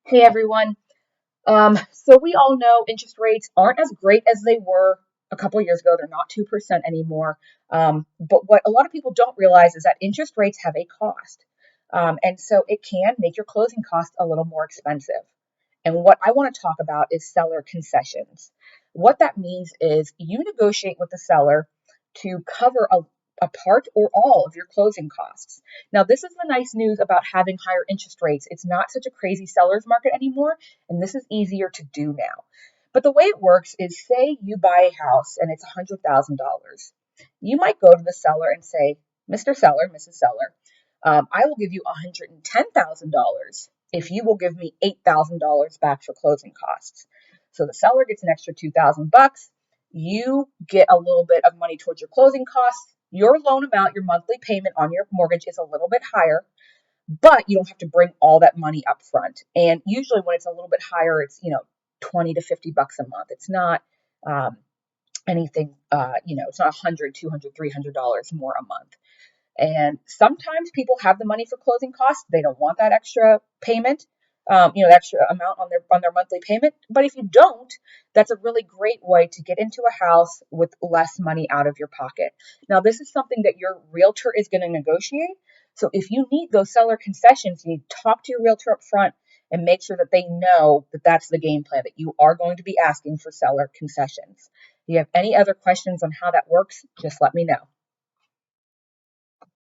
Hey everyone. So we all know interest rates aren't as great as they were a couple of years ago. They're not 2% anymore. But what a lot of people don't realize is that interest rates have a cost. And so it can make your closing costs a little more expensive. And what I want to talk about is seller concessions. What that means is you negotiate with the seller to cover a part or all of your closing costs. Now, this is the nice news about having higher interest rates. It's not such a crazy seller's market anymore, and this is easier to do now. But the way it works is say you buy a house and it's $100,000. You might go to the seller and say, Mr. Seller, Mrs. Seller, I will give you $110,000 if you will give me $8,000 back for closing costs. So the seller gets an extra 2,000 bucks. You get a little bit of money towards your closing costs. Your loan amount, your monthly payment on your mortgage is a little bit higher, but you don't have to bring all that money up front. And usually when it's a little bit higher, it's, 20 to 50 bucks a month. It's not anything, it's not 100, 200, $300 more a month. And sometimes people have the money for closing costs. They don't want that extra payment, the extra amount on their monthly payment. But if you don't, that's a really great way to get into a house with less money out of your pocket. Now, this is something that your realtor is going to negotiate. So if you need those seller concessions, you need to talk to your realtor up front and make sure that they know that that's the game plan, that you are going to be asking for seller concessions. If you have any other questions on how that works, just let me know.